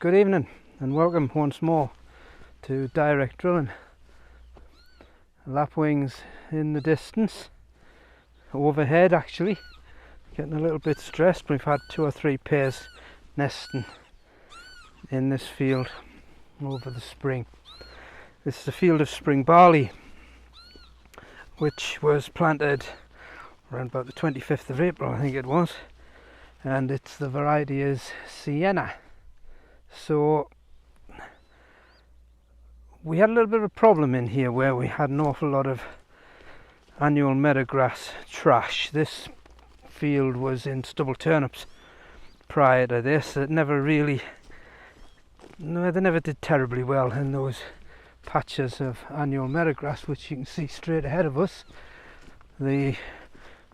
Good evening and welcome once more to direct drilling. Lapwings in the distance, overhead actually, getting a little bit stressed. We've had 2 or 3 pairs nesting in this field over the spring. This is a field of spring barley which was planted around about the 25th of April, I think it was, and the variety is Sienna. So we had a little bit of a problem in here where we had an awful lot of annual meadowgrass trash. This field was in stubble turnips prior to this. They never did terribly well in those patches of annual meadowgrass, which you can see straight ahead of us, the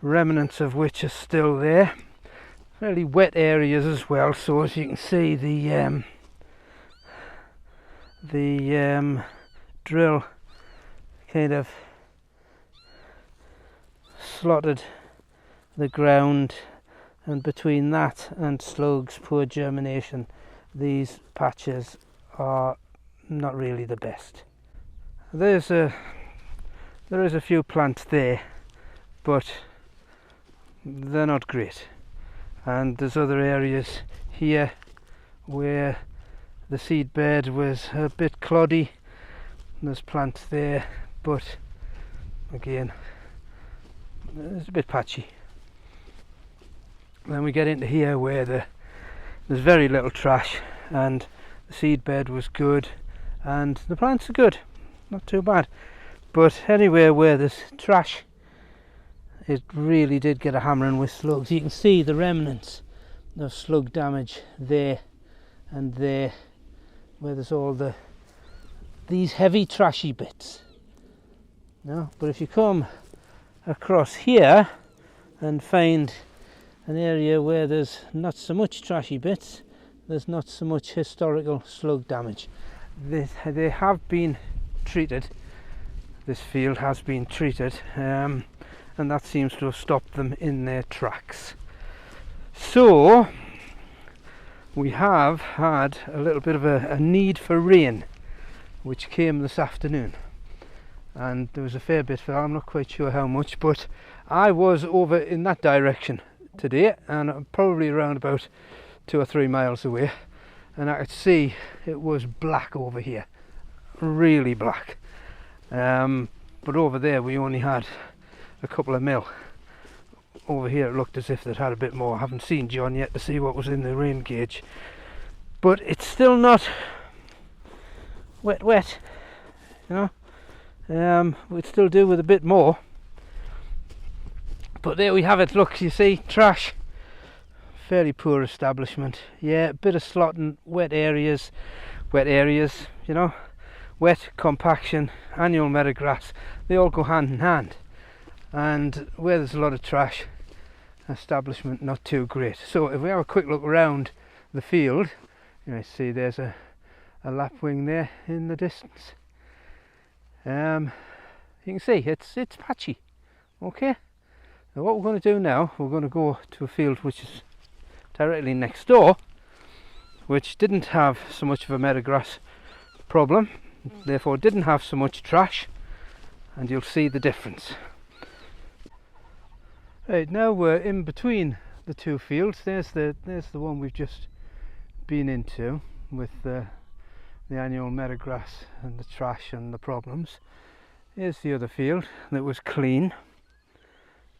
remnants of which are still there. Fairly wet areas as well, so as you can see the drill kind of slotted the ground, and between that and slugs, poor germination, these patches are not really the best. There is a few plants there, but they're not great. And there's other areas here where the seed bed was a bit cloddy. There's plants there, but again, it's a bit patchy. Then we get into here where there's very little trash, and the seed bed was good, and the plants are good, not too bad. But anywhere where there's trash, it really did get a hammering with slugs. You can see the remnants of slug damage there and there, where there's all these heavy trashy bits. No, but if you come across here and find an area where there's not so much trashy bits, there's not so much historical slug damage. They have been treated. This field has been treated. And that seems to have stopped them in their tracks. So we have had a little bit of a need for rain, which came this afternoon, and there was a fair bit. I'm not quite sure how much, but I was over in that direction today, and I'm probably around about 2 or 3 miles away, and I could see it was black over here, really black. But over there we only had a couple of mil. Over here it looked as if they'd had a bit more. I haven't seen John yet to see what was in the rain gauge, but it's still not wet, you know. We'd still do with a bit more, but there we have it. Look, you see, trash, fairly poor establishment. Yeah, a bit of slotting, wet areas, you know, wet compaction, annual meadowgrass, they all go hand in hand. And where there's a lot of trash, establishment not too great. So if we have a quick look around the field, you know, see there's a lapwing there in the distance. You can see it's patchy. Okay, now what we're going to do now, we're going to go to a field which is directly next door, which didn't have so much of a meadowgrass problem, therefore didn't have so much trash, and you'll see the difference. Right, now we're in between the 2 fields. There's the one we've just been into with the annual meadowgrass and the trash and the problems. Here's the other field that was clean.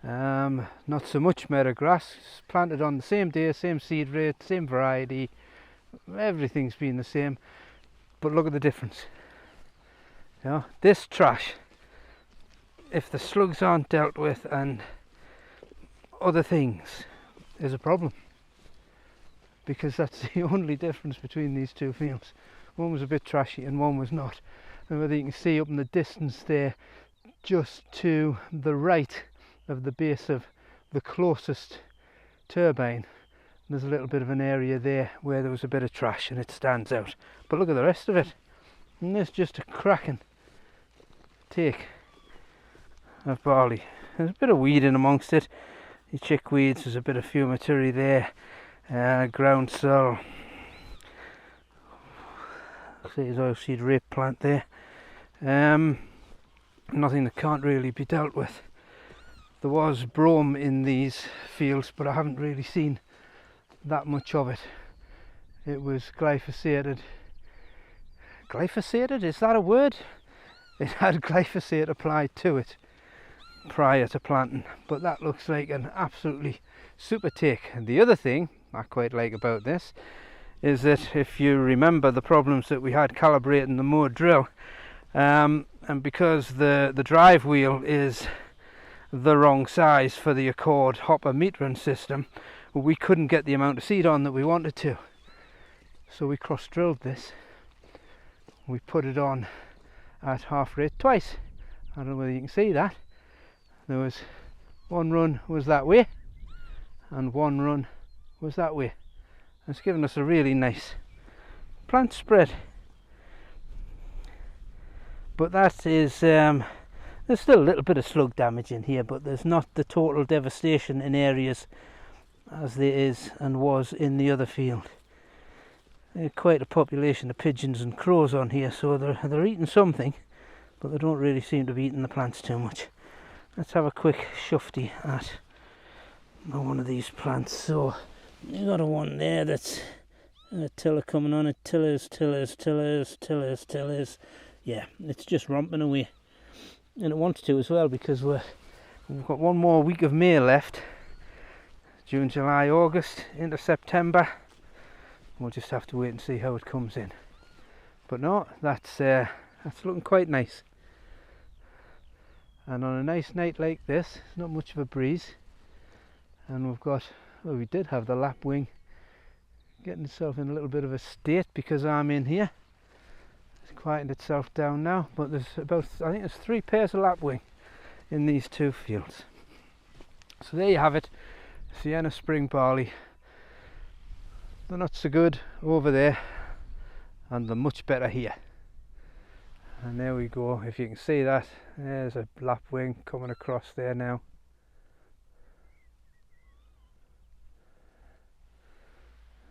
Not so much meadowgrass, planted on the same day, same seed rate, same variety. Everything's been the same, but look at the difference. You know, this trash, if the slugs aren't dealt with and other things, is a problem, because that's the only difference between these 2 fields. One was a bit trashy and one was not. And whether you can see up in the distance there, just to the right of the base of the closest turbine, there's a little bit of an area there where there was a bit of trash and it stands out. But look at the rest of it, and there's just a cracking take of barley. There's a bit of weed in amongst it. The chickweeds, there's a bit of fumitory there, ground sorrel, See his oilseed rape plant there. Nothing that can't really be dealt with. There was brome in these fields, but I haven't really seen that much of it. It was glyphosated. Glyphosated, is that a word? It had glyphosate applied to it prior to planting, but that looks like an absolutely super take. And the other thing I quite like about this is that if you remember the problems that we had calibrating the mower drill, and because the drive wheel is the wrong size for the Accord hopper metering system, we couldn't get the amount of seed on that we wanted to. So we cross drilled this. We put it on at half rate twice. I don't know whether you can see that. There was one run was that way and one run was that way. It's given us a really nice plant spread. But that is, there's still a little bit of slug damage in here, but there's not the total devastation in areas as there is and was in the other field. Quite a population of pigeons and crows on here, so they're eating something, but they don't really seem to be eating the plants too much. Let's have a quick shufty at one of these plants. So you got a one there that's a tiller coming on it. Tillers. Yeah, it's just romping away, and it wants to as well, because we've got one more week of May left. June, July, August into September. We'll just have to wait and see how it comes in. But no, that's looking quite nice. And on a nice night like this, not much of a breeze, and we've got, well, we did have the lapwing getting itself in a little bit of a state because I'm in here. It's quietened itself down now, but there's about, I think there's 3 pairs of lapwing in these 2 fields. So there you have it, Sienna spring barley. They're not so good over there, and they're much better here. And there we go, if you can see that, there's a lapwing coming across there now.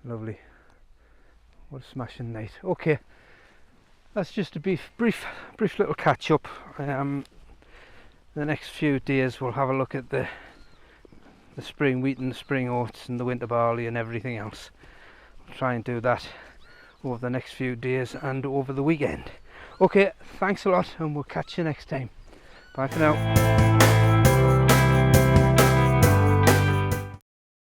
Lovely. What a smashing night. Okay, that's just a brief little catch up. The next few days we'll have a look at the spring wheat and the spring oats and the winter barley and everything else. We'll try and do that over the next few days and over the weekend. Okay, thanks a lot, and we'll catch you next time. Bye for now.